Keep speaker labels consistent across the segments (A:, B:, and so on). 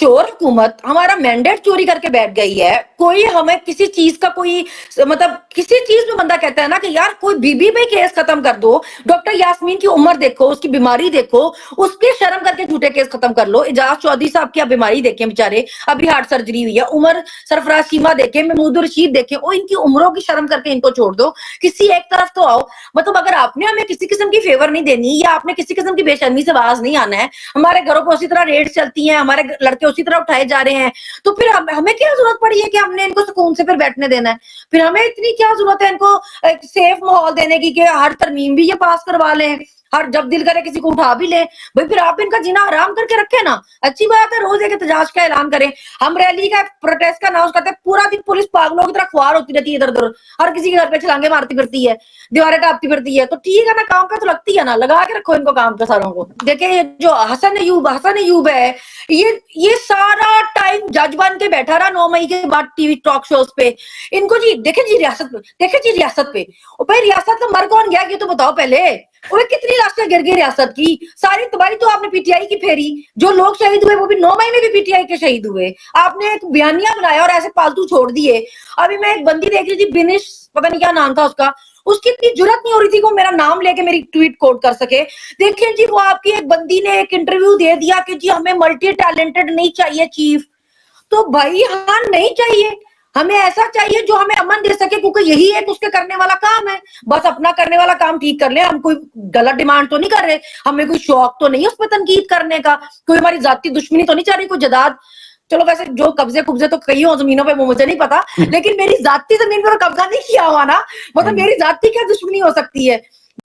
A: चोर हुकूमत हमारा मैंडेट चोरी करके बैठ गई है। कोई हमें किसी चीज का कोई मतलब किसी चीज में बंदा कहता है ना कि यार कोई बीबी पे केस खत्म कर दो, डॉक्टर यास्मीन की उम्र देखो, उसकी बीमारी देखो, उसके शर्म करके झूठे केस खत्म कर लो। एजाज चौधरी साहब की आप बीमारी देखें, बेचारे अभी हार्ट सर्जरी हुई है। उमर सरफराज सीमा देखें, महमूद रशीद देखें, और इनकी उम्रों की शर्म करके इनको छोड़ दो, किसी एक तरफ तो आओ। मतलब अगर आपने हमें किसी किस्म की फेवर नहीं देनी या आपने किसी किस्म की बेशर्मी से बाज नहीं आना है, हमारे घरों पर उसी तरह रेड चलती हैं, हमारे लड़के उसी तरह उठाए जा रहे हैं, तो फिर हमें क्या जरूरत पड़ी है कि हमने इनको सुकून से फिर बैठने देना है? फिर हमें इतनी क्या जरूरत है इनको एक सेफ माहौल देने की कि हर तरमीम भी ये पास करवा लें, हर जब दिल करे किसी को उठा भी ले? भाई फिर आप इनका जीना आराम करके रखें ना। अच्छी बात है रोज एक एहतजाज का ऐलान करें, हम रैली का प्रोटेस्ट का अनाउंस करते हैं, पूरा दिन पुलिस पागलों की तरह खुआर होती रहती है इधर उधर, हर किसी के घर पे छलांगे मारती फिरती है, दीवारें टापती फिरती है। तो ठीक है ना, काम पे तो लगती है ना, लगा के रखो इनको काम पे सारों को। देखिए ये जो हसन अयूब है, ये सारा टाइम जज बन के बैठा रहा 9 मई के बाद टीवी टॉक शोज पे। इनको जी देखे जी रियासत पे, और भाई रियासत में मर कौन गया ये तो बताओ पहले। वो कितनी लाशें गिर गई रियासत की, सारी तबाही तो आपने पीटीआई की फेरी। जो लोग शहीद हुए वो भी 9 मई में भी पीटीआई के शहीद हुए, आपने एक बयानिया बनाया और ऐसे पालतू छोड़ दिए। अभी मैं एक बंदी देख रही थी, बिनिश पता नहीं क्या नाम था उसका, उसकी इतनी जुर्रत नहीं हो रही थी कि वो मेरा नाम लेके मेरी ट्वीट कोट कर सके। देखिए जी, वो आपकी एक बंदी ने एक इंटरव्यू दे दिया कि जी हमें मल्टी टैलेंटेड नहीं चाहिए चीफ। तो भाई हाँ नहीं चाहिए, हमें ऐसा चाहिए जो हमें अमन दे सके, क्योंकि यही एक उसके करने वाला काम है। बस अपना करने वाला काम ठीक कर ले, हम कोई गलत डिमांड तो नहीं कर रहे, हमें कोई शौक तो नहीं उस पर तनकीद करने का, कोई हमारी जाती दुश्मनी तो नहीं चाह रही, कोई जदाद। चलो वैसे जो कब्जे तो कई हो जमीनों पे वो मुझे नहीं पता, लेकिन मेरी जाती जमीन पर कब्जा नहीं किया हुआ ना, मतलब मेरी जाती क्या दुश्मनी हो सकती है?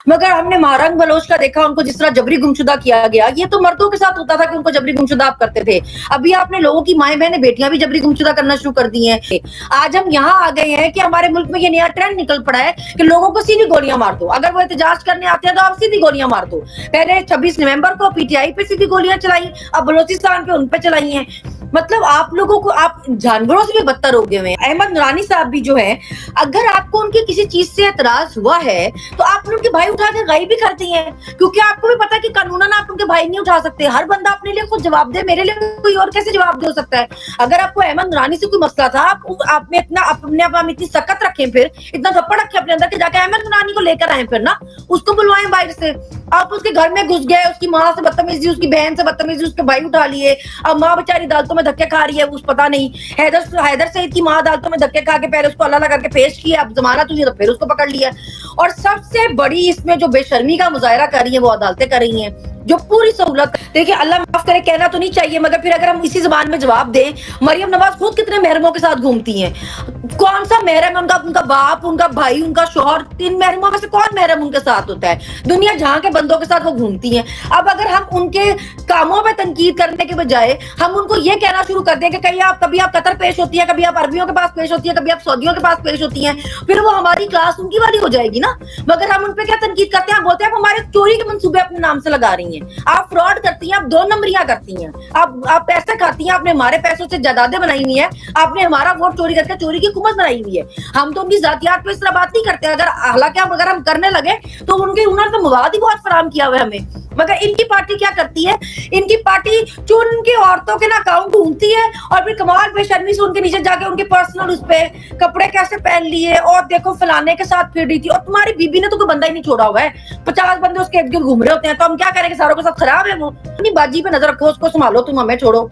A: मगर हमने महारंग बलोच का देखा, उनको जिस तरह जबरी गुमशुदा किया गया, ये तो मर्दों के साथ होता था कि उनको जबरी गुमशुदा आप करते थे। अभी आपने लोगों की माएं बहनें बेटियां भी जबरी गुमशुदा करना शुरू कर दी हैं। आज हम यहाँ आ गए हैं कि हमारे मुल्क में ये नया ट्रेंड निकल पड़ा है कि लोगों को सीधी गोलियां मार दो, अगर वो एहतजाज करने आते हैं तो आप सीधी गोलियां मार दो। पहले 26 नवंबर को पीटीआई पे सीधी गोलियां चलाई, अब बलोचिस्तान पे उन पे चलाई हैं। मतलब आप लोगों को, आप जानवरों से भी बदतर हो गए हैं। अहमद नूरानी साहब भी जो है, अगर आपको उनकी किसी चीज से एतराज हुआ है तो आप उनके भाई उठा के गायब भी करती हैं, क्योंकि आपको भी पता है कि कानूनन आप उनके भाई नहीं उठा सकते। हर बंदा अपने लिए खुद जवाब दे, मेरे लिए कोई और कैसे जवाब दे सकता है? अगर आपको अहमद नूरानी से कोई मसला था, आप में इतना अपने आप इतनी सख्त रखें, फिर इतना थप्पड़ रखें अपने अंदर कि जाके अहमद नूरानी को लेकर आए, फिर ना उसको बुलवाएं बाहर से। आप उसके घर में घुस गए, उसकी माँ से बदतमीजी, उसकी बहन से बदतमीजी, उसके भाई उठा लिए, अब माँ बेचारी अदालतों में धक्के खा रही है, उस पता नहीं हैदर सईद की माँ अदालतों में धक्के खा के पहले उसको अल्लाह करके पेश किया, अब जमानत हुई तो फिर उसको पकड़ लिया। और सबसे बड़ी इसमें जो बेशर्मी का मुजाहरा कर रही है वो अदालतें कर रही हैं, जो पूरी सहूलत। देखिए अल्लाह माफ करे, कहना तो नहीं चाहिए, मगर फिर अगर हम इसी जुबान में जवाब दें, मरियम नवाज खुद कितने महरमों के साथ घूमती हैं। कौन सा महरम है उनका बाप, उनका भाई, उनका शौहर? 3 महरमों में से कौन महरम उनके साथ होता है? दुनिया जहां के बंदों के साथ वो घूमती हैं। अब अगर हम उनके कामों पे तनकीद करने के बजाय हम उनको ये कहना शुरू कर दें कि कभी आप कतर पेश होती है, कभी आप अरबियों के पास पेश होती है, कभी आप सऊदियों के पास पेश होती हैं, फिर वो हमारी क्लास उनकी वाली हो जाएगी ना। मगर हम उन पे क्या तनकीद करते हैं, बोलते हैं आप हमारे चोरी के मंसूबे अपने नाम से लगा रही हैं, आप फ्रॉड करती हैं, आप 2 नंबरियां करती हैं, आप पैसे खाती हैं, आपने हमारे पैसों से जायदादें बनाई हुई है, आपने हमारा वोट चोरी करके चोरी की हुकूमत बनाई हुई है। हम तो उनकी जातियात पे इस तरह बात नहीं करते, हालांकि अगर हम करने लगे तो उनके उन्होंने तो मवाद ही बहुत फराहम किया हुआ है हमें। मगर इनकी पार्टी क्या करती है, इनकी पार्टी चुन के औरतों के ना अकाउंट ढूंढती है और फिर कमाल बेशर्मी से उनके नीचे जाके उनके पर्सनल उस पे कपड़े कैसे पहन लिए, और देखो फलाने के साथ फिर रही थी, और तुम्हारी बीबी ने तो कोई बंदा ही नहीं छोड़ा हुआ है, 50 बंदे उसके इर्द गिर्द घूम रहे होते हैं, तो हम क्या करेंगे? सारों के साथ खराब है वो। अपनी बाजी पे नजर रखो, उसको संभालो, तुम हमें छोड़ो।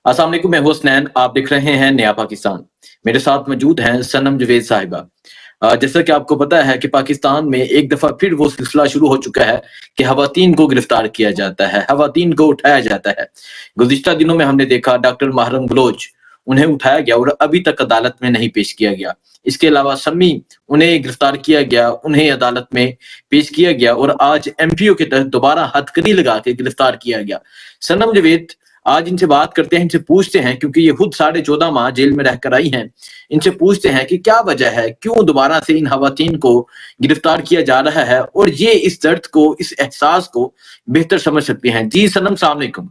B: अस्सलाम वालेकुम, मैं हुसनैन, आप देख रहे हैं नया पाकिस्तान। मेरे साथ मौजूद हैं सनम जवेद साहिबा। जैसा कि आपको पता है कि पाकिस्तान में एक दफा फिर वो सिलसिला शुरू हो चुका है कि खवातीन को गिरफ्तार किया जाता है, खवातीन को उठाया जाता है। गुज़िश्ता दिनों में हमने देखा डॉक्टर महारंग बलोच, उन्हें उठाया गया और अभी तक अदालत में नहीं पेश किया गया। इसके अलावा सम्मी, उन्हें गिरफ्तार किया गया, उन्हें अदालत में पेश किया गया और आज एमपीओ के तहत दोबारा हथकड़ी लगा के गिरफ्तार किया गया। सनम जवेद, आज इनसे बात करते हैं, इनसे पूछते हैं, क्योंकि ये खुद 14.5 माह जेल में रहकर आई हैं, इनसे पूछते हैं कि क्या वजह है, क्यों दोबारा से इन खवातीन को गिरफ्तार किया जा रहा है और ये इस दर्द को, इस एहसास को बेहतर समझ सकते हैं। जी सनम, अस्सलाम वालेकुम।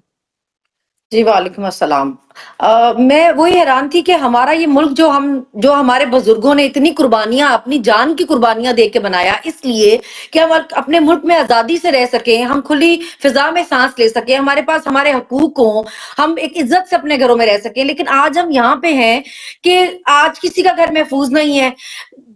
A: جی وعلیکم السلام۔ میں وہی حیران تھی کہ ہمارا یہ ملک جو ہمارے بزرگوں نے اتنی قربانیاں، اپنی جان کی قربانیاں دے کے بنایا، اس لیے کہ ہم اپنے ملک میں آزادی سے رہ سکیں، ہم کھلی فضا میں سانس لے سکیں، ہمارے پاس ہمارے حقوق ہوں، ہم ایک عزت سے اپنے گھروں میں رہ سکیں۔ لیکن آج ہم یہاں پہ ہیں کہ آج کسی کا گھر محفوظ نہیں ہے،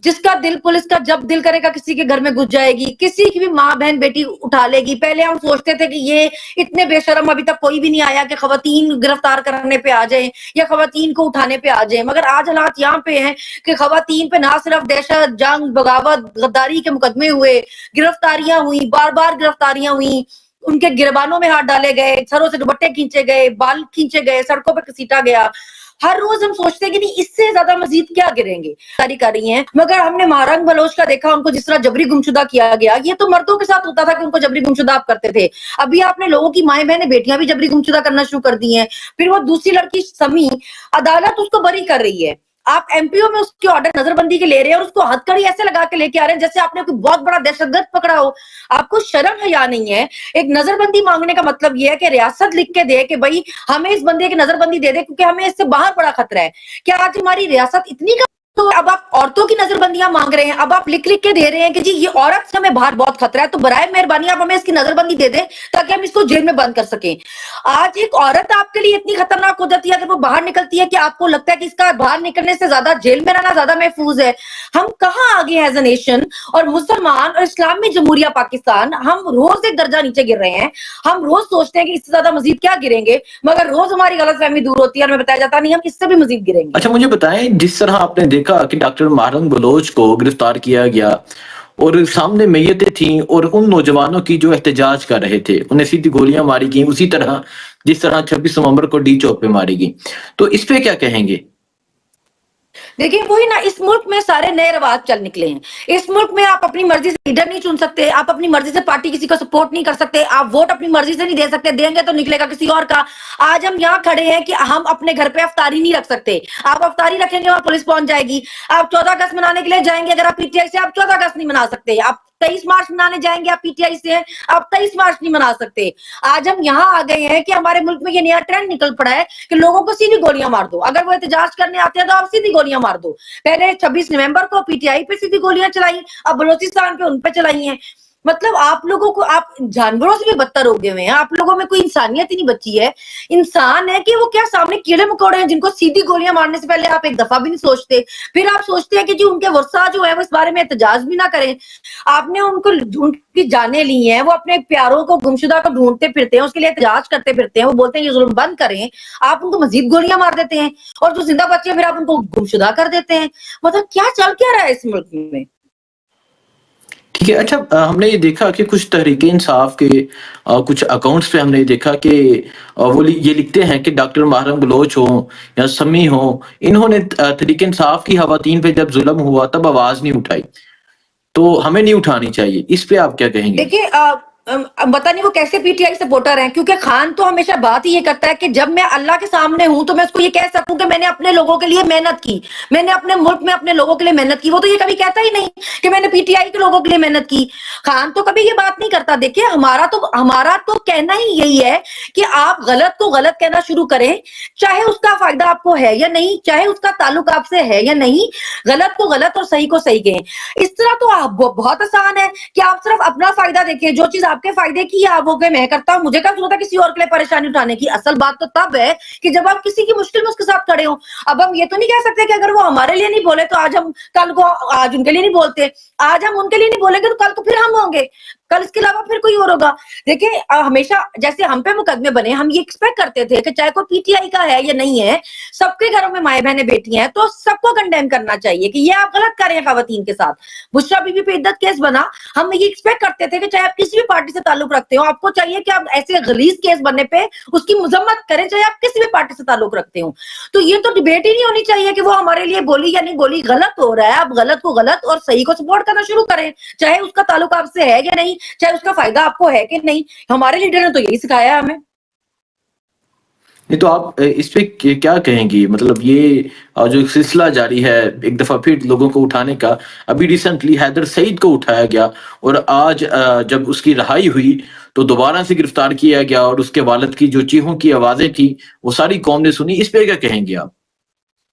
A: جس کا دل پولیس کا جب دل کرے گا کسی کے گھر میں گھس جائے گی، کسی کی بھی ماں بہن بیٹی اٹھا لے گی۔ پہلے ہم سوچتے تھے کہ یہ اتنے بے شرم ابھی تک کوئی بھی نہیں آیا کہ خواتین گرفتار کرنے پہ آ جائیں یا خواتین کو اٹھانے پہ آ جائیں، مگر آج حالات یہاں پہ ہیں کہ خواتین پہ نہ صرف دہشت، جنگ، بغاوت، غداری کے مقدمے ہوئے، گرفتاریاں ہوئی، بار بار گرفتاریاں ہوئی، ان کے گربانوں میں ہاتھ ڈالے گئے، سروں سے دوپٹے کھینچے گئے، بال کھینچے گئے، سڑکوں پہ گھسیٹا گیا۔ ہر روز ہم سوچتے ہیں کہ نہیں، اس سے زیادہ مزید کیا گریں گے، ساری کر رہی ہیں، مگر ہم نے مہارنگ بلوچ کا دیکھا، ان کو جس طرح جبری گمشدہ کیا گیا۔ یہ تو مردوں کے ساتھ ہوتا تھا کہ ان کو جبری گمشدہ آپ کرتے تھے، ابھی آپ نے لوگوں کی مائیں بہنیں بیٹیاں بھی جبری گمشدہ کرنا شروع کر دی ہیں۔ پھر وہ دوسری لڑکی سمی، عدالت اس کو بری کر رہی ہے، آپ ایم پی او میں اس کے آرڈر نظر بندی کے لے رہے ہیں اور اس کو ہتھکڑی ایسے لگا کے لے کے آ رہے ہیں جیسے آپ نے کوئی بہت بڑا دہشت گرد پکڑا ہو۔ آپ کو شرم حیا نہیں ہے؟ ایک نظر بندی مانگنے کا مطلب یہ ہے کہ ریاست لکھ کے دے کہ بھائی ہمیں اس بندے کی نظر بندی دے دے کیونکہ ہمیں اس سے باہر بڑا خطرہ ہے۔ کیا آج ہماری ریاست اتنی تو اب آپ عورتوں کی نظر بندیاں مانگ رہے ہیں، اب آپ لکھ کے دے رہے ہیں کہ جی یہ عورت سے ہمیں باہر بہت خطرہ ہے، تو برائے مہربانی آپ ہمیں اس کی نظر بندی دے دیں تاکہ ہم اس کو جیل میں بند کر سکیں۔ آج ایک عورت آپ کے لیے اتنی خطرناک ہو جاتی ہے اگر وہ باہر نکلتی ہے کہ آپ کو لگتا ہے کہ اس کا باہر نکلنے سے زیادہ جیل میں رہنا زیادہ محفوظ ہے۔ ہم کہاں آگے ایز اے نیشن، اور مسلمان اور اسلامی جمہوریہ پاکستان ہم روز ایک درجہ نیچے گر رہے ہیں۔ ہم روز سوچتے ہیں کہ اس سے زیادہ مزید کیا گریں گے، مگر روز ہماری غلط فہمی دور ہوتی ہے اور ہمیں بتایا جاتا نہیں ہم اس سے بھی مزید گریں گے۔
B: اچھا مجھے بتائیں، جس طرح آپ نے دیکھا کہ ڈاکٹر مہارنگ بلوچ کو گرفتار کیا گیا اور سامنے میتیں تھیں اور ان نوجوانوں کی جو احتجاج کر رہے تھے انہیں سیدھی گولیاں ماری گئیں، اسی طرح جس طرح 26 نومبر کو ڈی چوک پہ ماری گئی، تو اس پہ کیا کہیں گے؟
A: دیکھیں وہی نا، اس ملک میں سارے نئے رواج چل نکلے ہیں۔ اس ملک میں آپ اپنی مرضی سے لیڈر نہیں چن سکتے، آپ اپنی مرضی سے پارٹی کسی کو سپورٹ نہیں کر سکتے، آپ ووٹ اپنی مرضی سے نہیں دے سکتے، دیں گے تو نکلے گا کسی اور کا۔ آج ہم یہاں کھڑے ہیں کہ ہم اپنے گھر پہ افطاری نہیں رکھ سکتے، آپ افطاری رکھیں گے وہاں پولیس پہنچ جائے گی۔ آپ 14 اگست منانے کے لیے جائیں گے، اگر آپ پی ٹی آئی سے، آپ 14 اگست نہیں منا سکتے۔ آپ 23 مارچ منانے جائیں گے، آپ پی ٹی آئی سے ہیں، آپ 23 مارچ نہیں منا سکتے۔ آج ہم یہاں آ گئے ہیں کہ ہمارے ملک میں یہ نیا ٹرینڈ نکل پڑا ہے کہ لوگوں کو سیدھی گولیاں مار دو، اگر وہ احتجاج کرنے آتے ہیں تو آپ سیدھی گولیاں مار دو۔ پہلے 26 نومبر کو پی ٹی آئی پہ سیدھی گولیاں چلائی، اب بلوچستان پہ ان پہ چلائی ہیں۔ مطلب آپ لوگوں کو، آپ جانوروں سے بھی بدتر ہو گئے ہوئے ہیں، آپ لوگوں میں کوئی انسانیت ہی نہیں بچی ہے۔ انسان ہے کہ وہ کیا سامنے کیڑے مکوڑے ہیں جن کو سیدھی گولیاں مارنے سے پہلے آپ ایک دفعہ بھی نہیں سوچتے، پھر آپ سوچتے ہیں کہ جی ان کے ورثہ جو ہے وہ اس بارے میں احتجاج بھی نہ کریں۔ آپ نے ان کو ڈھونڈ کی جانے لی ہیں، وہ اپنے پیاروں کو، گمشدہ کو ڈھونڈتے پھرتے ہیں، اس کے لیے احتجاج کرتے پھرتے ہیں، وہ بولتے ہیں یہ ظلم بند کریں، آپ ان کو مزید گولیاں مار دیتے ہیں، اور جو زندہ بچے ہیں پھر آپ ان کو گمشدہ کر دیتے ہیں۔ مطلب کیا چل کیا رہا ہے اس ملک میں؟
B: ٹھیک ہے، اچھا ہم نے یہ دیکھا کہ کچھ تحریک انصاف کے کچھ اکاؤنٹس پہ ہم نے دیکھا کہ وہ یہ لکھتے ہیں کہ ڈاکٹر مہارنگ بلوچ ہوں یا سمی ہوں، انہوں نے تحریک انصاف کی خواتین پہ جب ظلم ہوا تب آواز نہیں اٹھائی، تو ہمیں نہیں اٹھانی چاہیے، اس پہ آپ کیا کہیں گے؟
A: دیکھیے پتہ نہیں وہ کیسے پی ٹی آئی سپورٹر ہیں، کیونکہ خان تو ہمیشہ بات ہی یہ کرتا ہے کہ جب میں اللہ کے سامنے ہوں تو میں اس کو یہ کہہ سکوں کہ میں نے اپنے لوگوں کے لیے محنت کی، میں نے اپنے ملک میں اپنے لوگوں کے لیے محنت کی۔ وہ تو یہ کبھی کہتا ہی نہیں کہ میں نے پی ٹی آئی کے لوگوں کے لیے محنت کی۔ خان تو کبھی یہ بات نہیں کرتا۔ دیکھیے ہمارا تو کہنا ہی یہی ہے کہ آپ غلط کو غلط کہنا شروع کریں، چاہے اس کا فائدہ آپ کو ہے یا نہیں، چاہے اس کا تعلق آپ سے ہے یا نہیں، غلط کو غلط اور صحیح کو صحیح کہیں۔ اس طرح تو بہت آسان ہے کہ آپ صرف اپنا فائدہ دیکھیں، جو چیز آپ کے فائدے کی ہے آپ وہ کہ میں کرتا ہوں، مجھے کیا ضرورت ہے کسی اور کے لیے پریشانی اٹھانے کی۔ اصل بات تو تب ہے کہ جب آپ کسی کی مشکل میں اس کے ساتھ کھڑے ہوں۔ اب ہم یہ تو نہیں کہہ سکتے کہ اگر وہ ہمارے لیے نہیں بولے تو آج ان کے لیے نہیں بولتے، آج ہم ان کے لیے نہیں بولیں گے تو کل کو پھر ہم ہوں گے، کل اس کے علاوہ پھر کوئی اور ہوگا۔ دیکھیں ہمیشہ جیسے ہم پہ مقدمے بنے، ہم یہ ایکسپیکٹ کرتے تھے کہ چاہے کوئی پی ٹی آئی کا ہے یا نہیں ہے، سب کے گھروں میں مائیں بہنیں بیٹی ہیں تو سب کو کنڈیم کرنا چاہیے کہ یہ آپ غلط کر رہے ہیں خواتین کے ساتھ۔ بشرا بی بی پہ عدت کیس بنا، ہم یہ ایکسپیکٹ کرتے تھے کہ چاہے آپ کسی بھی پارٹی سے تعلق رکھتے ہو، آپ کو چاہیے کہ آپ ایسے غلیظ کیس بننے پہ اس کی مذمت کریں، چاہے آپ کسی بھی پارٹی سے تعلق رکھتے ہو۔ تو یہ تو ڈبیٹ ہی نہیں ہونی چاہیے کہ وہ ہمارے لیے بولی یا نہیں بولی، غلط ہو رہا ہے، آپ غلط کو غلط اور صحیح کو سپورٹ کرنا شروع کریں، چاہے اس کا تعلق آپ سے ہے یا نہیں، چاہے اس کا فائدہ آپ کو ہے کہ نہیں۔ ہمارے لیڈر نے تو یہی سکھایا ہے ہمیں۔
B: نہیں تو آپ اس پہ کیا کہیں گی؟ مطلب یہ جو سلسلہ جاری ہے ایک دفعہ پھر لوگوں کو اٹھانے کا، ابھی ریسنٹلی حیدر سعید کو اٹھایا گیا اور آج جب اس کی رہائی ہوئی تو دوبارہ سے گرفتار کیا گیا، اور اس کے والد کی جو چیخوں کی آوازیں تھی وہ ساری قوم نے سنی. اس پہ کیا کہیں گے آپ؟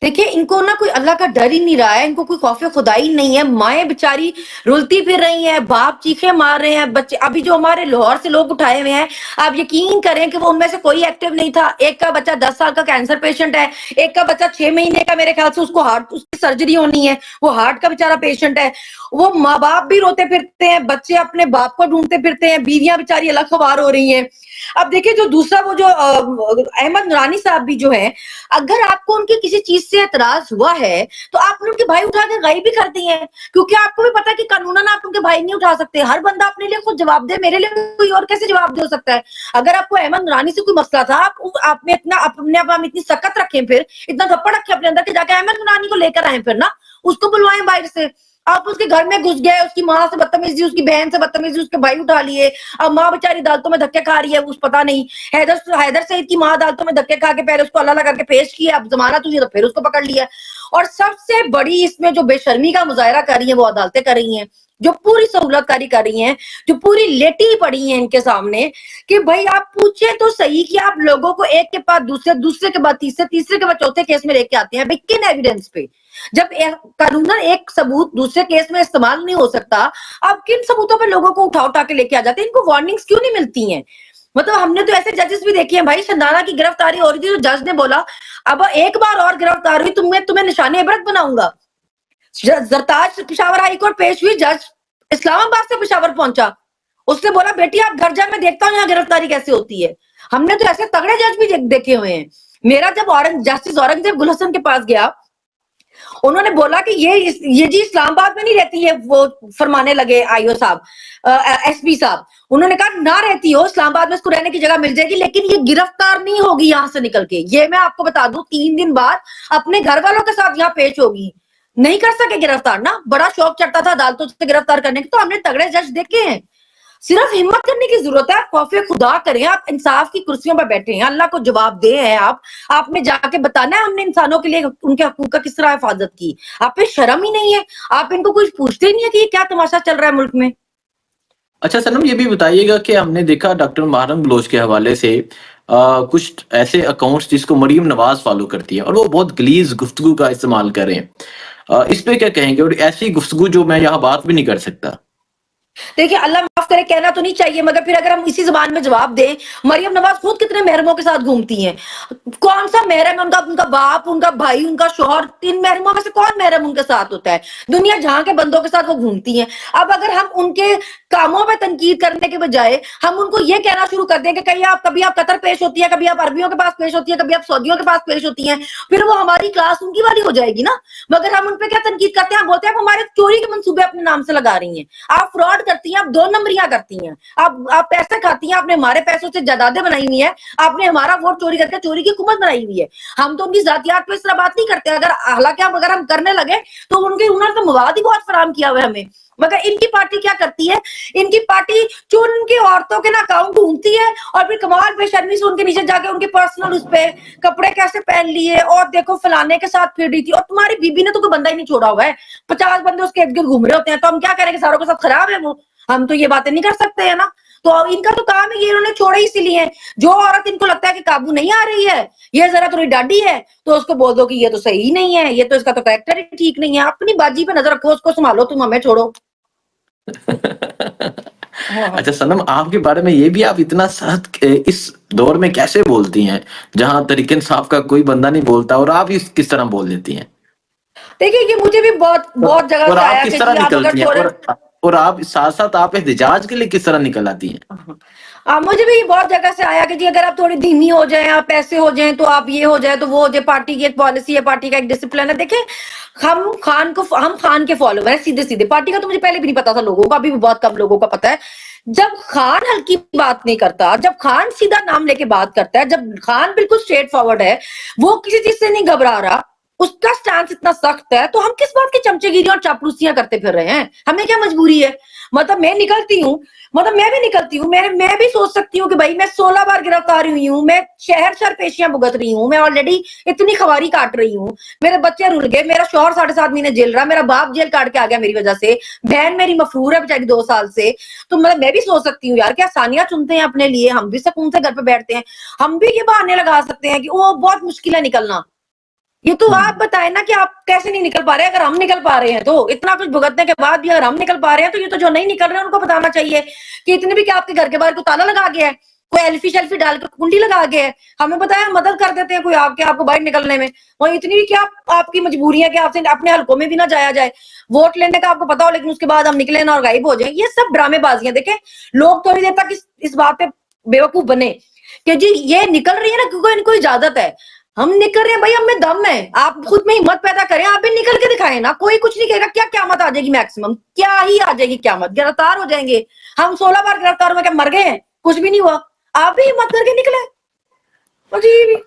A: دیکھیے ان کو نا کوئی اللہ کا ڈر ہی نہیں رہا ہے، ان کو کوئی خوف خدائی نہیں ہے. مائیں بیچاری رلتی پھر رہی ہیں، باپ چیخیں مار رہے ہیں، بچے ابھی جو ہمارے لاہور سے لوگ اٹھائے ہوئے ہیں آپ یقین کریں کہ وہ ان میں سے کوئی ایکٹیو نہیں تھا. ایک کا بچہ 10 سال کا کینسر پیشنٹ ہے، ایک کا بچہ 6 مہینے کا، میرے خیال سے اس کو ہارٹ اس کی سرجری ہونی ہے، وہ ہارٹ کا بیچارہ پیشنٹ ہے. وہ ماں باپ بھی روتے پھرتے ہیں، بچے اپنے باپ کو ڈھونڈتے پھرتے ہیں، بیویاں بیچاری الگ خوار ہو رہی ہیں. اب دیکھیں جو دوسرا وہ جو احمد نورانی صاحب بھی جو ہیں، اگر آپ کو ان کی کسی چیز سے اعتراض ہوا ہے تو آپ نے ان کے بھائی اٹھا کے غائب بھی کر دیے ہیں، کیونکہ آپ کو بھی پتا ہے کہ قانوناً آپ ان کے بھائی نہیں اٹھا سکتے. ہر بندہ اپنے لیے خود جواب دے، میرے لیے کوئی اور کیسے جواب دے سکتا ہے؟ اگر آپ کو احمد نورانی سے کوئی مسئلہ تھا، آپ نے اتنا اپنے آپ اتنی سخت رکھیں، پھر اتنا تھپڑ رکھے اپنے اندر کہ جا کے احمد نورانی کو لے کر آئیں، پھر نا اس کو بلوائیں باہر سے. آپ اس کے گھر میں گھس گئے، اس کی ماں سے بدتمیزی، اس کی بہن سے بدتمیزی، اس کے بھائی اٹھا لیے. اب ماں بیچاری عدالتوں میں دھکے کھا رہی ہے، اس پتا نہیں. حیدر سعید کی ماں عدالتوں میں دھکے کھا کے پہلے اس کو اللہ کر کے پیش کیا، اب ضمانت ہوئی تو پھر اس کو پکڑ لیا. اور سب سے بڑی اس میں جو بے شرمی کا مظاہرہ کر رہی ہیں وہ عدالتیں کر رہی ہیں، جو پوری سہولت کاری کر رہی ہیں، جو پوری لیٹی پڑی ہیں ان کے سامنے کہ بھائی آپ پوچھیں تو صحیح کہ آپ لوگوں کو ایک کے بعد دوسرے، دوسرے کے بعد تیسرے، تیسرے کے بعد چوتھے کیس میں لے کے آتے ہیں. بھائی کن ایویڈنس پہ؟ جب قانوناً ایک ثبوت دوسرے کیس میں استعمال نہیں ہو سکتا، آپ کن ثبوتوں پہ لوگوں کو اٹھا کے لے کے آ جاتے ہیں؟ ان کو وارننگز کیوں نہیں ملتی ہیں؟ مطلب ہم نے تو ایسے ججز بھی دیکھے ہیں بھائی، شندانہ کی گرفتاری ہو رہی تھی تو جج نے بولا اب ایک بار اور گرفتار ہوئی تمہیں نشان عبرت بناؤں گا. زرتاج پشاور ہائی کورٹ پیش ہوئی، جج اسلام آباد سے پشاور پہنچا، اس نے بولا بیٹی آپ گھر جا، میں دیکھتا ہوں یہاں گرفتاری کیسے ہوتی ہے. ہم نے تو ایسے تگڑے جج بھی دیکھے ہوئے ہیں. میرا جب جسٹس اورنگزیب گل حسن کے پاس گیا، انہوں نے بولا کہ یہ جی اسلام آباد میں نہیں رہتی ہے. وہ فرمانے لگے آئی او صاحب، ایس پی صاحب، انہوں نے کہا نہ رہتی ہو اسلام آباد میں، اس کو رہنے کی جگہ مل جائے گی، لیکن یہ گرفتار نہیں ہوگی یہاں سے نکل کے. یہ میں آپ کو بتا دوں 3 دن بعد اپنے گھر والوں کے ساتھ یہاں پیش ہوگی. نہیں کر سکے گرفتار نا، بڑا شوق چڑھتا تھا عدالتوں سے گرفتار کرنے کی. تو ہم نے تگڑے جج دیکھے ہیں. صرف ہمت کرنے کی ضرورت ہے، خوف خدا کریں، آپ انصاف کی کرسیوں پہ بیٹھے ہیں، اللہ کو جواب دے ہیں. آپ نے جا کے بتانا ہے ہم نے انسانوں کے لیے ان کے حقوق کا کس طرح حفاظت کی. آپ پہ شرم ہی نہیں ہے، آپ ان کو کچھ پوچھتے ہی نہیں ہے کہ یہ کیا تماشا چل رہا ہے ملک میں.
B: اچھا سنم، یہ بھی بتائیے گا کہ ہم نے دیکھا ڈاکٹر محرم بلوچ کے حوالے سے کچھ ایسے اکاؤنٹس جس کو مریم نواز فالو کرتی ہے اور وہ بہت گلیز گفتگو کا استعمال کر رہے ہیں، اس پہ کیا کہیں گے؟ اور ایسی گفتگو جو میں یہاں بات بھی نہیں کر سکتا.
A: دیکھیے اللہ معاف کرے، کہنا تو نہیں چاہیے، مگر پھر اگر ہم اسی زبان میں جواب دیں، مریم نواز خود کتنے محرموں کے ساتھ گھومتی ہیں. کون سا محرم ہے ان کا باپ، ان کا بھائی، ان کا شوہر؟ 3 محرموں میں سے کون محرم ان کے ساتھ ہوتا ہے؟ دنیا جہاں کے بندوں کے ساتھ وہ گھومتی ہیں. اب اگر ہم ان کے کاموں پہ تنقید کرنے کے بجائے ہم ان کو یہ کہنا شروع کر دیں کہ کبھی آپ قطر پیش ہوتی ہے، کبھی آپ عربیوں کے پاس پیش ہوتی ہے، کبھی آپ سعودیوں کے پاس پیش ہوتی ہیں، پھر وہ ہماری کلاس ان کی والی ہو جائے گی نا. مگر ہم ان پہ کیا تنقید کرتے ہیں؟ ہم بولتے ہیں آپ ہمارے چوری کے منصوبے اپنے نام سے لگا رہی ہیں، آپ فراڈ کرتی ہیں، آپ 2 نمبریاں کرتی ہیں، آپ پیسے کھاتی ہیں، آپ نے ہمارے پیسوں سے جائیدادیں بنائی ہوئی ہیں، آپ نے ہمارا ووٹ چوری کر کے چوری کی حکومت بنائی ہوئی ہے. ہم تو ان کی ذاتیات پہ اس طرح بات نہیں کرتے، حالانکہ اگر ہم کرنے لگے تو انہوں نے تو مواد ہی بہت فراہم کیا ہوا ہے ہمیں. مگر ان کی پارٹی کیا کرتی ہے؟ ان کی پارٹی چون کی عورتوں کے نا اکاؤنٹ ڈھونڈتی ہے اور پھر کمال بے شرمی سے ان کے نیچے جا کے ان کے پرسنل اس پہ کپڑے کیسے پہن لیے، اور دیکھو فلانے کے ساتھ پھر رہی تھی، اور تمہاری بیوی نے تو کوئی بندہ ہی نہیں چھوڑا ہوا ہے، 50 بندے اس کے ارد گرد گھوم رہے ہوتے ہیں، تو ہم کیا کریں کہ ساروں کے ساتھ خراب ہے وہ؟ ہم تو یہ باتیں نہیں کر سکتے ہیں نا. تو ان کا تو کام ہے، یہ انہوں نے چھوڑے اسی لیے. جو عورت ان کو لگتا ہے کہ قابو نہیں آ رہی ہے، یہ ذرا تھوڑی ڈاڈی ہے، تو اس کو بول دو کہ یہ تو صحیح نہیں ہے، یہ تو اس کا تو کریکٹر ہی ٹھیک نہیں ہے. اپنی باجی پہ نظر رکھو، اس کو سنبھالو، تم ہمیں چھوڑو.
B: اچھا سنم، آپ کے بارے میں یہ بھی، آپ اتنا سخت اس دور میں کیسے بولتی ہیں جہاں تحریک انصاف کا کوئی بندہ نہیں بولتا، اور آپ اس کس طرح بول دیتی ہیں؟
A: دیکھیے یہ مجھے بھی بہت جگہ
B: اور
A: سے
B: آپ
A: آیا
B: کس
A: کہ
B: طرح
A: جی آپ اگر
B: نکلتی ہیں؟
A: تھوڑے،
B: اور آپ ساتھ ساتھ آپ احتجاج کے لیے کس طرح نکل آتی ہیں؟
A: مجھے بھی بہت جگہ سے آیا کہ جی اگر آپ تھوڑی دھیمی ہو جائیں، آپ ایسے ہو جائیں، تو آپ یہ ہو جائے تو وہ ہو جائے. پارٹی کی ایک پالیسی ہے، پارٹی کا ایک ڈسپلن ہے. دیکھیں ہم خان کے فالوور ہیں، سیدھے سیدھے. پارٹی کا تو مجھے پہلے بھی نہیں پتا تھا لوگوں کا، ابھی بھی بہت کم لوگوں کا پتا ہے. جب خان ہلکی بات نہیں کرتا، جب خان سیدھا نام لے کے بات کرتا ہے، جب خان بالکل اسٹریٹ فارورڈ ہے، وہ کسی چیز سے نہیں گھبرا رہا، उसका स्टैंड इतना सख्त है, तो हम किस बात की चमचेगिरी और चापलूसियां करते फिर रहे हैं? हमें क्या मजबूरी है? मतलब मैं निकलती हूँ, मतलब मैं भी निकलती हूँ, मैं भी सोच सकती हूँ कि भाई मैं 16 बार गिरफ्तार हुई हूँ, मैं शहर पेशियां भुगत रही हूँ, मैं ऑलरेडी इतनी खवारी काट रही हूँ, मेरे बच्चे रुल गए, मेरा शौहर 7.5 महीने जेल रहा, मेरा बाप जेल काट के आ गया मेरी वजह से, बहन मेरी मफरूर है बेचारी 2 साल से। तो मतलब मैं भी सोच सकती हूँ यार कि आसानियां चुनते हैं अपने लिए, हम भी सुकून से घर पे बैठते हैं, हम भी ये बहाने लगा सकते हैं कि वो बहुत मुश्किल है निकलना। ये तो आप बताएं ना कि आप कैसे नहीं निकल पा रहे। अगर हम निकल पा रहे हैं तो इतना कुछ भुगतने के बाद भी अगर हम निकल पा रहे हैं, तो ये तो जो नहीं निकल रहे हैं उनको बताना चाहिए कि इतने भी क्या आपके घर के बाहर को ताला लगा गया है, कोई एल्फी शेल्फी डाल कर कुंडी लगा गया है, हमें बताया, हम मदद कर देते हैं कोई आपको बाहर निकलने में। और इतनी भी क्या आपकी मजबूरी है कि आपसे अपने हलकों में भी ना जाया जाए, वोट लेने का आपको पता हो, लेकिन उसके बाद हम निकले ना और गायब हो जाए। ये सब ड्रामेबाजियां। देखें, लोग थोड़ी देर तक इस बात पे बेवकूफ बने कि जी ये निकल रही है ना क्योंकि इनको इजाजत है, हम निकल रहे हैं भाई, हमें दम है। आप खुद में हिम्मत पैदा करें, आप भी निकल के दिखाएं ना। कोई कुछ नहीं कहेगा। क्या क्यामत आ जाएगी? मैक्सिमम क्या ही आ जाएगी क्यामत, गिरफ्तार हो जाएंगे। हम 16 बार गिरफ्तार हुए, क्या मर गए हैं? कुछ भी नहीं हुआ। आप भी हिम्मत करके निकले। अजीब।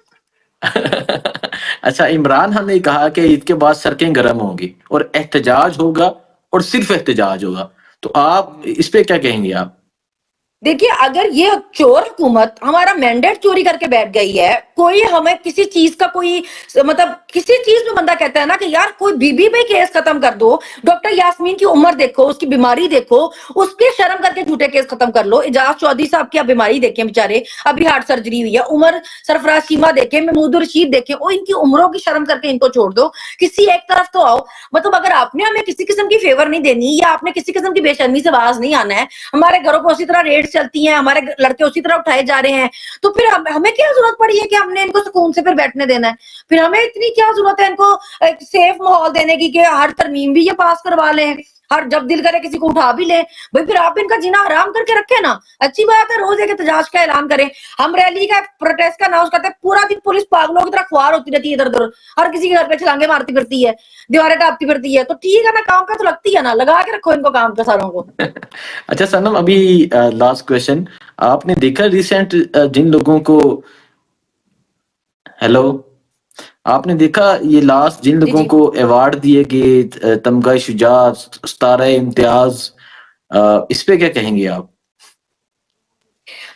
B: अच्छा, इमरान खान ने कहा कि ईद के बाद सड़कें गर्म होंगी और एहतजाज होगा और सिर्फ एहतजाज होगा, तो आप इस पे क्या कहेंगे आप?
A: देखिए, अगर ये चोर हुकूमत हमारा मैंडेट चोरी करके बैठ गई है, कोई हमें किसी चीज का कोई मतलब किसी चीज में बंदा कहता है ना कि यार कोई बीबी पे केस खत्म कर दो, डॉक्टर यास्मीन की उम्र देखो, उसकी बीमारी देखो, उसके शर्म करके झूठे केस खत्म कर लो। एजाज चौधरी साहब की आप बीमारी देखें, बेचारे अभी हार्ट सर्जरी हुई है। उमर सरफराज शीमा देखें, महमूद रशीद देखें, और इनकी उम्रों की शर्म करके इनको छोड़ दो, किसी एक तरफ तो आओ। मतलब अगर आपने हमें किसी किस्म की फेवर नहीं देनी या आपने किसी किस्म की बेशर्मी से बाज नहीं आना है, हमारे घरों पर उसी तरह रेड चलती हैं, हमारे लड़के उसी तरह उठाए जा रहे हैं, तो फिर हमें क्या जरूरत पड़ी है कि हमने इनको सुकून से फिर बैठने देना है? फिर हमें इतनी क्या जरूरत है इनको एक सेफ माहौल देने की कि हर तरमीम भी ये पास करवा लें, हर जब दिल करे किसी को उठा भी ले? भाई फिर आप इनका जीना हराम करके रखे ना। अच्छी बात है, रोज एक एहतजाज का ऐलान करें, हम रैली का प्रोटेस्ट का अनाउंस करते हैं, पूरा दिन पुलिस पागलों की तरह खुआर होती रहती है इधर उधर, हर किसी के घर पे छलांगे मारती फिरती है, दीवारें टापती फिरती है। तो ठीक है ना, काम पे तो लगती है ना, लगा के रखो इनको काम पे सारों को।
B: अच्छा सनम, अभी लास्ट क्वेश्चन, आपने देखा रिसेंट जिन लोगों को, हेलो, आपने देखा ये लास्ट जिन
A: जी
B: लोगों
A: जी।
B: को अवार्ड दिए गए, तमगा शुजात, सितारा इम्तियाज, इस पे क्या कहेंगे आप?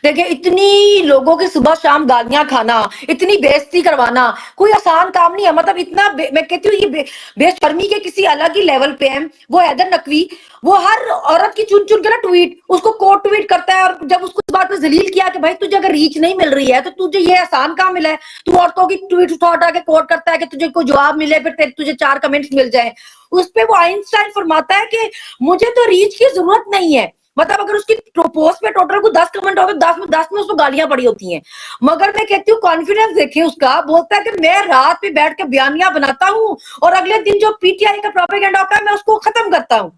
A: देखिए, इतनी लोगों की सुबह शाम गालियां खाना, इतनी बेइज्जती करवाना कोई आसान काम नहीं है। मतलब इतना मैं कहती हूँ ये बेशर्मी के किसी अलग ही लेवल पे है। वो हैदर नकवी, वो हर औरत की चुन चुन के ना ट्वीट, उसको कोट ट्वीट करता है, और जब उसको इस बात पे जलील किया कि भाई तुझे अगर रीच नहीं मिल रही है तो तुझे ये आसान काम मिला है, तू औरतों की ट्वीट उठा उठा के कोट करता है कि तुझे कोई जवाब मिले, फिर तुझे 4 कमेंट्स मिल जाए। उस पे वो आइंस्टाइन फरमाता है कि मुझे तो रीच की जरूरत नहीं है। मतलब अगर उसकी पोस्ट पे टोटल को 10 कमेंट हो गए, 10 में उसको गालियां पड़ी होती हैं। मगर मैं कहती हूँ कॉन्फिडेंस देखें उसका, बोलता है कि मैं रात में बैठ के बयानियां बनाता हूँ और अगले दिन जो पीटीआई का प्रोपेगेंडा होता है मैं उसको खत्म करता हूँ।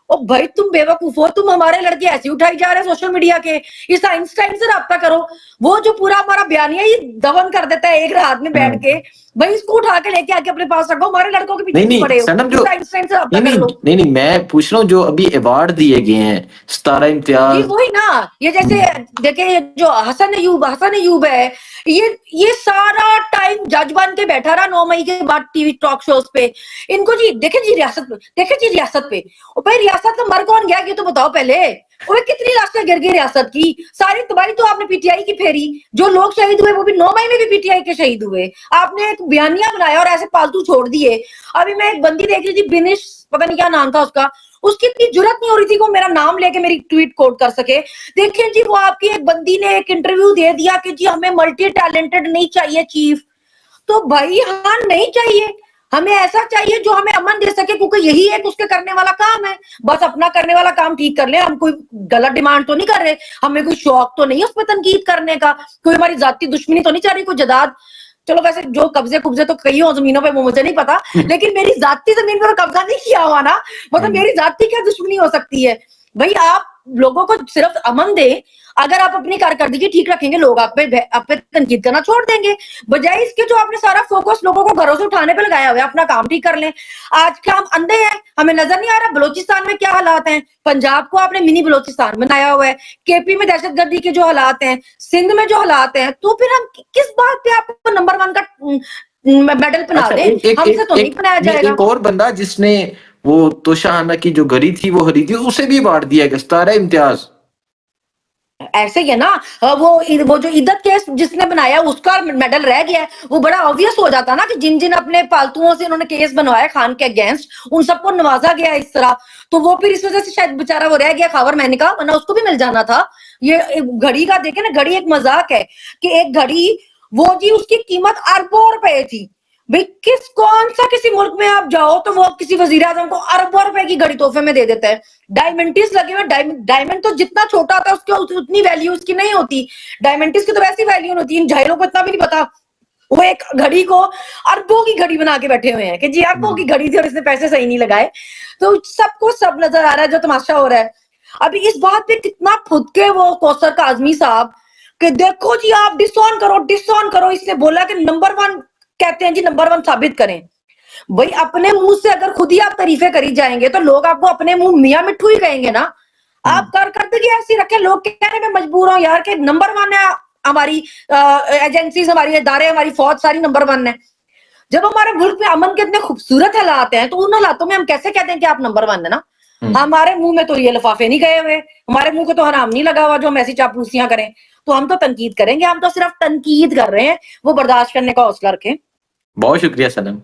A: ओ भाई तुम बेवकूफ हो, तुम हमारे लड़के ऐसे उठाई जा रहे हैं सोशल मीडिया के। इस आइंस्टाइन से रब्ता करो, वो जो पूरा हमारा बयानिया ही दफन कर देता है एक रात में बैठ के। भाई इसको उठा के लेके आके अपने पास रखो, हमारे लड़कों के पीछे
B: नहीं
A: क्यों
B: नहीं
A: पड़े हो?
B: सनम,
A: इस
B: जो
A: आइंस्टाइन से रब्ता
B: नहीं
A: कर
B: नहीं
A: लो।
B: नहीं नहीं मैं पूछ रहा हूँ जो अभी अवार्ड दिए गए हैं, सितारा
A: जी
B: इम्तियाज।
A: वही ना, ये जैसे देखे ये जो हसन अयूब है, ये सारा टाइम जज बन के बैठा रहा 9 मई के बाद टीवी टॉक शोज पे। इनको जी देखे जी रियासत पे, देखे जी रियासत पे। और भाई रियासत में मर कौन गया ये तो बताओ पहले। और कितनी लाशें गिर गई रियासत की, सारी तबाही तो आपने पीटीआई की फेरी। जो लोग शहीद हुए वो भी 9 मई में भी पीटीआई के शहीद हुए। आपने एक बयानिया बनाया और ऐसे पालतू छोड़ दिए। अभी मैं एक बंदी देख रही थी, बिनिश पता नहीं क्या नाम था उसका, उसकी इतनी जुर्रत नहीं हो रही थी कि वो मेरा नाम लेके मेरी ट्वीट कोट कर सके। देखिए जी, वो आपकी एक बंदी ने एक इंटरव्यू दे दिया कि जी हमें मल्टी टैलेंटेड नहीं चाहिए चीफ। तो भाई हाँ, नहीं चाहिए, हमें ऐसा चाहिए जो हमें अमन दे सके, क्योंकि यही एक उसके करने वाला काम है। बस अपना करने वाला काम ठीक कर ले, हम कोई गलत डिमांड तो नहीं कर रहे, हमें कोई शौक तो नहीं उस पर तनकीद करने का, कोई हमारी जाती दुश्मनी तो नहीं चाह रही, कोई जदाद। चलो वैसे जो कब्जे कुब्जे तो कई हो जमीनों पे वो मुझे नहीं पता, लेकिन मेरी जाती जमीन पर कब्जा नहीं किया हुआ ना, मतलब मेरी जाती क्या दुश्मनी हो सकती है? भाई आप लोगों को सिर्फ अमन दे, अगर आप अपनी कारकर्दगी ठीक रखेंगे, लोग आप पे तनकीद करना छोड़ देंगे। बजाय इसके जो आपने सारा फोकस लोगों को घरों से उठाने पे लगाया हुआ है, अपना काम ठीक कर लें। आज क्या हम अंधे हैं, हमें नजर नहीं आ रहा बलोचिस्तान में क्या हालात हैं? पंजाब को आपने मिनी बलोचिस्तान बनाया हुआ है, केपी में दहशतगर्दी के जो हालात हैं, सिंध में जो हालात हैं, तो फिर हम किस बात पे आपको नंबर 1 का मेडल पहना
B: अच्छा,
A: दें, हमसे तो नहीं पहनाया जाएगा।
B: एक और बंदा जिसने वो तोशाहाना की जो घड़ी थी वो खरीदी, उसे भी बांट दिया गया 17 इम्तियाज।
A: ऐसे ही है ना, वो जो इद्दत केस जिसने बनाया उसका मेडल रह गया है। वो बड़ा ऑब्वियस हो जाता ना कि जिन जिन अपने पालतुओं से उन्होंने केस बनवाया खान के अगेंस्ट, उन सबको नवाजा गया इस तरह, तो वो फिर इस वजह से शायद बेचारा वो रह गया खबर मैंने कहा, वरना उसको भी मिल जाना था। ये घड़ी का देखे ना, घड़ी एक मजाक है कि एक घड़ी वो जी उसकी कीमत अरबों रुपए थी। भाई कौन सा किसी मुल्क में आप जाओ तो वो किसी वजीर आजम को अरबों रुपए की घड़ी तोहफे में दे देता है। डायमंड्स लगे हुए, डायमंड तो जितना छोटा होता है उसकी उतनी वैल्यू उसकी नहीं होती, डायमंड्स की तो वैसी वैल्यू होती है। इन झाइलों को इतना भी नहीं पता, वो एक घड़ी को अरबों की घड़ी बना के बैठे हुए हैं कि जी अरबों की घड़ी थी और इसने पैसे सही नहीं लगाए। तो सबको सब नजर आ रहा है जो तमाशा हो रहा है। अभी इस बात पे कितना खुद के वो कौसर काजमी साहब कि देखो जी आप डिसऑन करो, इसने बोला कि नंबर 1 कहते हैं जी, नंबर 1 साबित करें। भाई अपने मुंह से अगर खुद ही आप तारीफें करी जाएंगे तो लोग आपको अपने मुंह मियां मिट्ठू ही कहेंगे ना। आप करदगी ऐसी रखें, लोग कहने में मजबूर हो यार कि नंबर 1 है हमारी एजेंसीज, हमारी इदारे, हमारी फौज सारी नंबर 1 है। जब हमारे मुल्क में अमन के इतने खूबसूरत हालात हैं तो उन हालातों में हम कैसे कहते हैं कि आप नंबर 1 है ना। हमारे मुंह में तो ये लिफाफे नहीं गए हुए, हमारे मुंह को तो हराम नहीं लगा हुआ जो हम ऐसी चापलूसियां करें। तो हम तो तनकीद करेंगे, हम तो सिर्फ तनकीद कर रहे हैं, वो बर्दाश्त करने का हौसला रखें।
B: बहुत शुक्रिया सनम।